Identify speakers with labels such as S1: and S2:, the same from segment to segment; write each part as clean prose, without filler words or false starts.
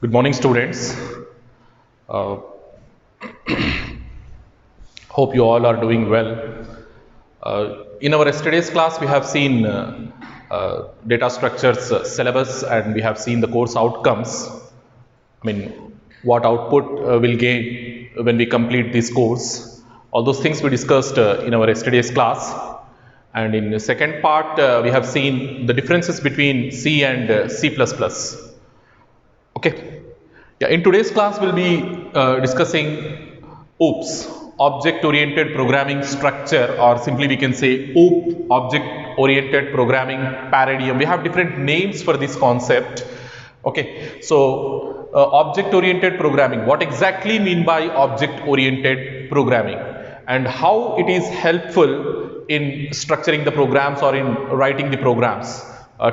S1: Good morning, students. Uh, Hope you all are doing well. In our yesterday's class, we have seen data structures syllabus, and we have seen the course outcomes. I mean, what output we'll gain when we complete this course. All those things we discussed in our yesterday's class. And in the second part, we have seen the differences between C and C++. Okay. Yeah, in today's class, we'll be discussing OOPS, Object Oriented Programming Structure, or simply we can say OOP, Object Oriented Programming Paradigm. We have different names for this concept. Okay, so Object Oriented Programming. What exactly mean by Object Oriented Programming, and how it is helpful in structuring the programs or in writing the programs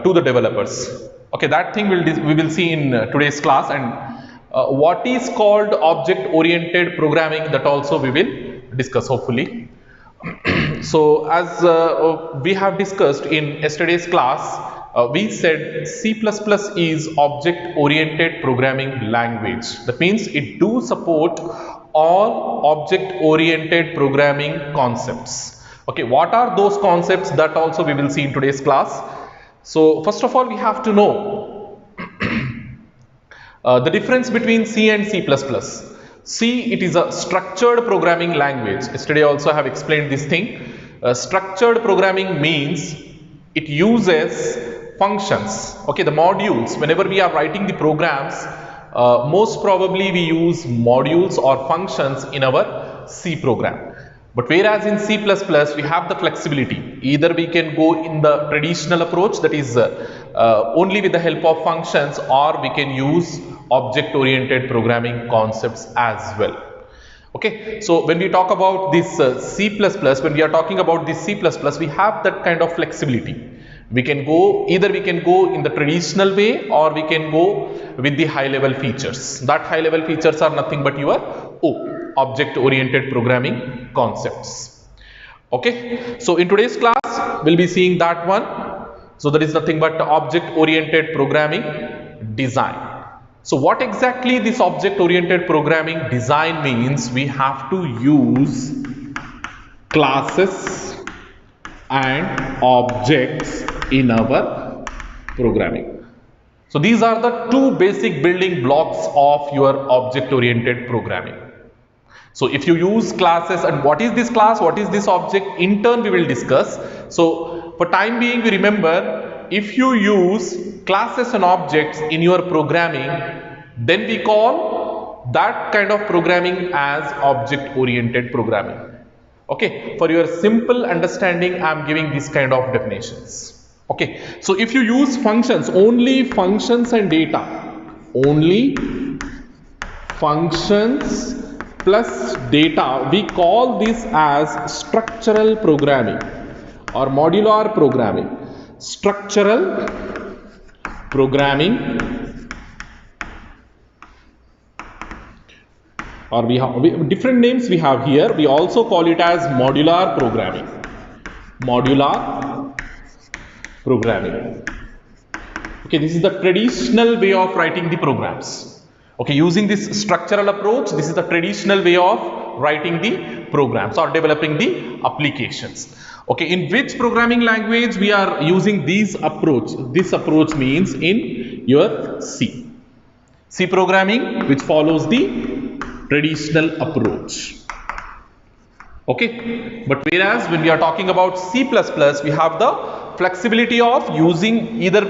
S1: to the developers. Okay, that thing we will see in today's class, and what is called object oriented programming, that also we will discuss hopefully. So as we have discussed in yesterday's class, we said C++ is object oriented programming language. That means it do support all object oriented programming concepts. Okay, what are those concepts, that also we will see in today's class. So first of all, we have to know the difference between C and C++. C, it is a structured programming language. Yesterday also I have explained this thing. Structured programming means it uses functions. Okay, the modules. Whenever we are writing the programs, most probably we use modules or functions in our C program. But whereas in C++, we have the flexibility. Either we can go in the traditional approach, that is only with the help of functions, or we can use object-oriented programming concepts as well. Okay, so when we talk about this C++, when we are talking about this C++, we have that kind of flexibility. We can go, either we can go in the traditional way, or we can go with the high-level features. That high-level features are nothing but your object-oriented programming concepts. Okay, so in today's class, we'll be seeing that one. So that is nothing but object-oriented programming design. So what exactly this object-oriented programming design means? We have to use classes and objects in our programming. So these are the two basic building blocks of your object-oriented programming. So if you use classes, and what is this class, what is this object, in turn we will discuss. So for time being, we remember, if you use classes and objects in your programming, then we call that kind of programming as object oriented programming. Okay, for your simple understanding, I am giving this kind of definitions. Okay, so if you use functions, only functions and data, only functions plus data, we call this as structural programming or modular programming. Structural programming, or we have different names we have here. We also call it as modular programming. Modular programming. Okay, this is the traditional way of writing the programs. Okay, using this structural approach, this is the traditional way of writing the programs or developing the applications. Okay, in which programming language we are using this approach? This approach means in your C. C programming, which follows the traditional approach. Okay, but whereas when we are talking about C++, we have the flexibility of using either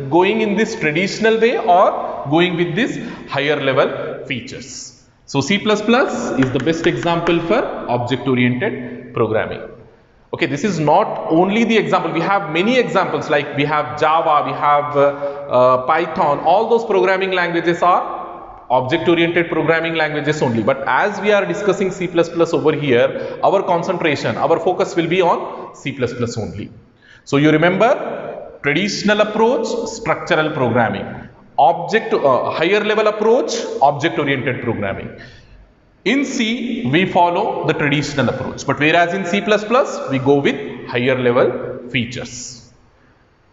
S1: going in this traditional way or going with this higher level features. So C++ is the best example for object oriented programming. Okay, this is not only the example, we have many examples, like we have Java, we have Python. All those programming languages are object oriented programming languages only. But as we are discussing C++ over here, our concentration, our focus will be on C++ only. So you remember, traditional approach, structural programming. Higher level approach, object oriented programming. In C, we follow the traditional approach, but whereas in C++, we go with higher level features.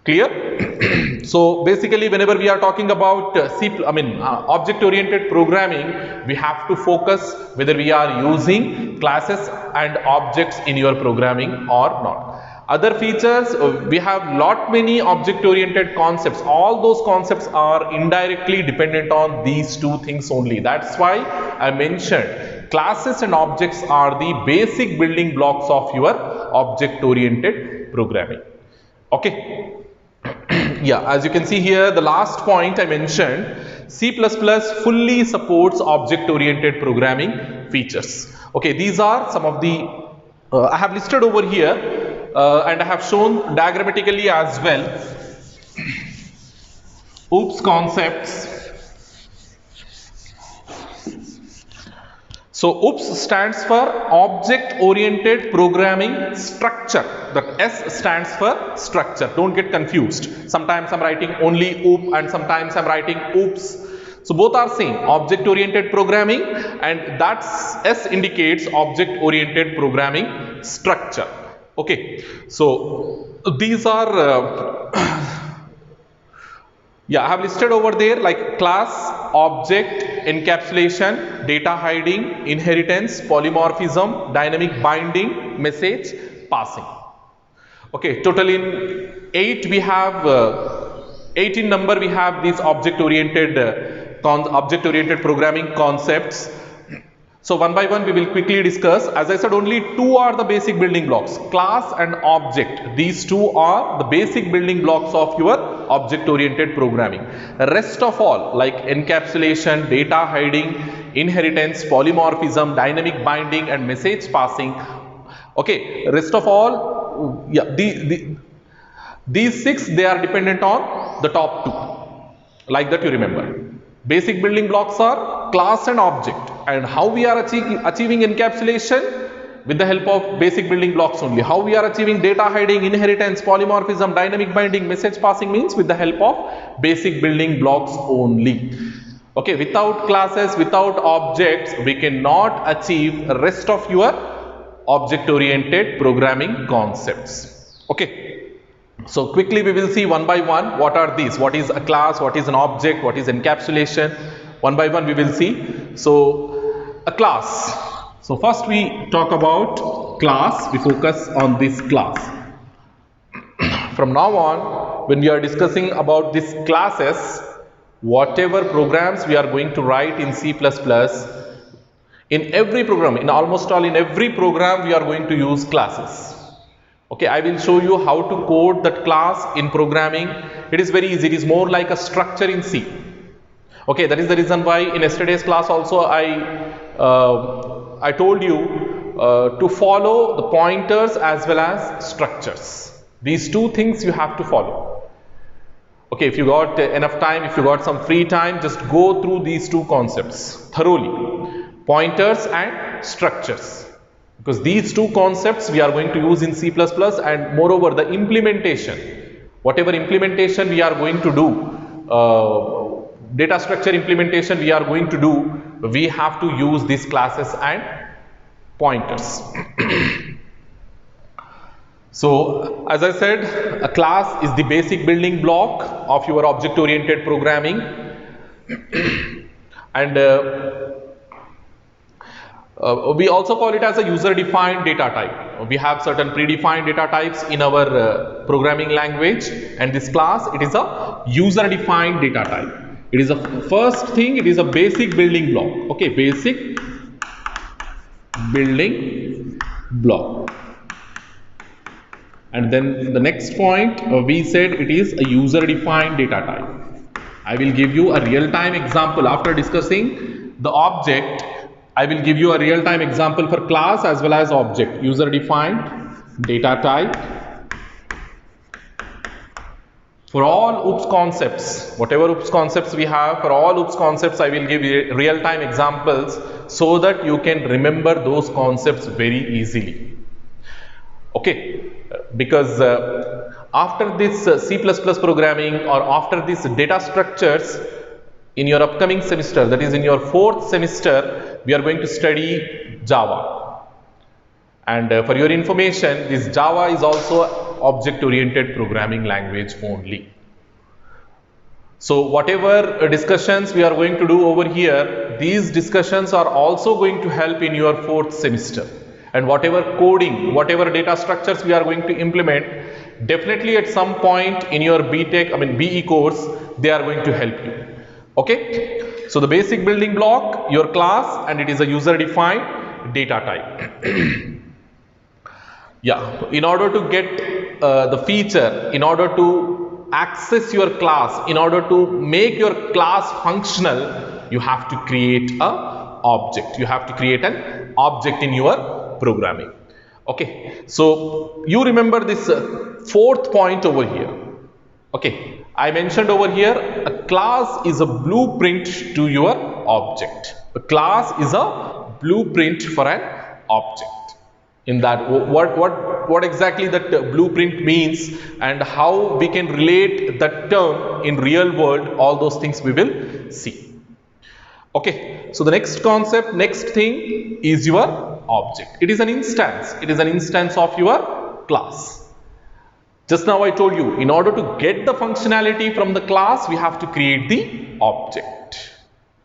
S1: Clear? So basically, whenever we are talking about object-oriented programming, we have to focus whether we are using classes and objects in your programming or not. Other features, we have lot many object-oriented concepts. All those concepts are indirectly dependent on these two things only. That's why I mentioned classes and objects are the basic building blocks of your object-oriented programming. Okay. Yeah, as you can see here, the last point I mentioned, C++ fully supports object-oriented programming features. Okay, these are some of the, I have listed over here and I have shown diagrammatically as well. OOPS concepts. So OOPS stands for Object Oriented Programming Structure. The S stands for structure. Don't get confused. Sometimes I'm writing only OOP and sometimes I'm writing OOPS. So both are same, Object Oriented Programming, and that S indicates Object Oriented Programming Structure. Okay, so these are yeah, I have listed over there like class, object, encapsulation, data hiding, inheritance, polymorphism, dynamic binding, message, passing. Okay, total in 8 we have 8 in number we have these object-oriented programming concepts. So one by one we will quickly discuss. As I said, only two are the basic building blocks, class and object. These two are the basic building blocks of your object oriented programming. Rest of all like encapsulation, data hiding, inheritance, polymorphism, dynamic binding and message passing. Okay, rest of all, yeah, these 6 they are dependent on the top 2. Like that you remember. Basic building blocks are class and object, and how we are achieving encapsulation with the help of basic building blocks only. How we are achieving data hiding, inheritance, polymorphism, dynamic binding, message passing means with the help of basic building blocks only. Okay, without classes, without objects, we cannot achieve the rest of your object oriented programming concepts. Okay. So quickly we will see one by one what are these, what is a class, what is an object, what is encapsulation. One by one we will see. So a class. So first we talk about class, we focus on this class. From now on, when we are discussing about these classes, whatever programs we are going to write in C++, in every program, in almost all in every program we are going to use classes. Okay, I will show you how to code that class in programming. It is very easy. It is more like a structure in C. Okay, that is the reason why in yesterday's class also I told you to follow the pointers as well as structures. These two things you have to follow. Okay, if you got enough time, if you got some free time, just go through these two concepts thoroughly. Pointers and structures. Because these two concepts we are going to use in C++, and moreover the implementation, whatever implementation we are going to do, data structure implementation we are going to do, we have to use these classes and pointers. So as I said, a class is the basic building block of your object oriented programming, and we also call it as a user defined data type. We have certain predefined data types in our programming language, and this class, it is a user defined data type. It is a first thing, it is a basic building block. Okay, basic building block. And then the next point, we said it is a user defined data type. I will give you a real time example after discussing the object. I will give you a real-time example for class as well as object, user-defined data type. For all OOPS concepts, whatever OOPS concepts we have, for all OOPS concepts I will give you real-time examples so that you can remember those concepts very easily. Okay, because after this C++ programming or after these data structures, in your upcoming semester, that is in your 4th semester, we are going to study Java. And for your information, this Java is also object-oriented programming language only. So whatever discussions we are going to do over here, these discussions are also going to help in your 4th semester. And whatever coding, whatever data structures we are going to implement, definitely at some point in your BE course, they are going to help you. Okay. So the basic building block, your class, and it is a user-defined data type. Yeah, in order to get the feature, in order to access your class, in order to make your class functional, you have to create an object. You have to create an object in your programming. Okay, so you remember this 4th point over here. Okay, I mentioned over here a class is a blueprint to your object. A class is a blueprint for an object. In that, what exactly that blueprint means and how we can relate that term in real world, all those things we will see. Okay, so the next concept, next thing is your object. It is an instance. It is an instance of your class. Just now I told you, in order to get the functionality from the class, we have to create the object.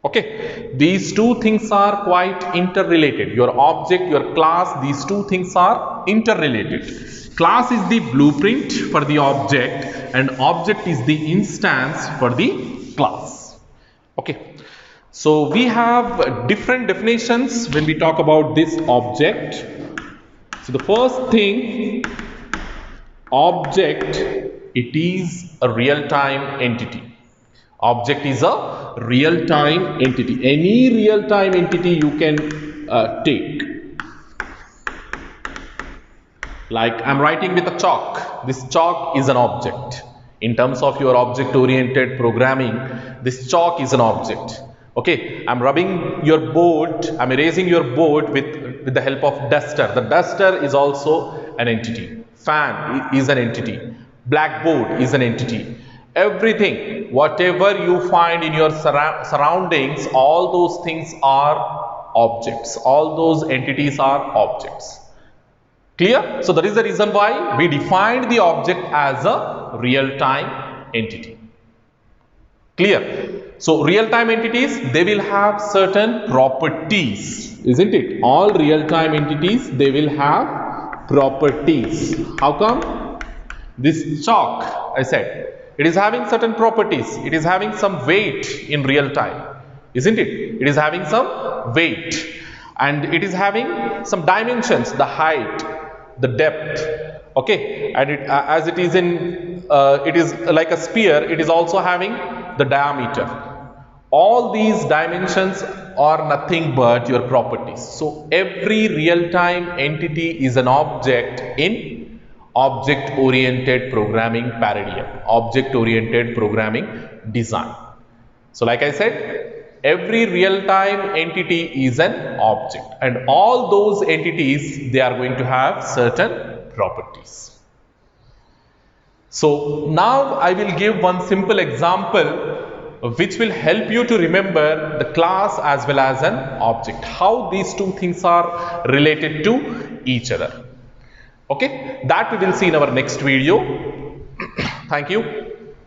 S1: Okay, these two things are quite interrelated. Your object, your class, these two things are interrelated. Class is the blueprint for the object and object is the instance for the class. Okay, so we have different definitions when we talk about this object. So the first thing, object, it is a real-time entity. Object is a real-time entity. Any real-time entity you can take. Like I'm writing with a chalk. This chalk is an object. In terms of your object-oriented programming, this chalk is an object. Okay, I'm rubbing your board, I'm erasing your board with the help of duster. The duster is also an entity. Fan is an entity. Blackboard is an entity. Everything, whatever you find in your surroundings, all those things are objects. All those entities are objects. Clear? So that is the reason why we defined the object as a real-time entity. Clear? So real-time entities, they will have certain properties, isn't it? All real-time entities, they will have properties. How come? This chalk, I said, it is having certain properties. It is having some weight in real time, isn't it? It is having some weight and it is having some dimensions, the height, the depth. Okay, and it, as it is in, it is like a sphere, it is also having the diameter. All these dimensions are nothing but your properties. So every real-time entity is an object in object-oriented programming paradigm, object-oriented programming design. So like I said, every real-time entity is an object and all those entities, they are going to have certain properties. So now I will give one simple example which will help you to remember the class as well as an object, how these two things are related to each other. Okay, that we will see in our next video. Thank you.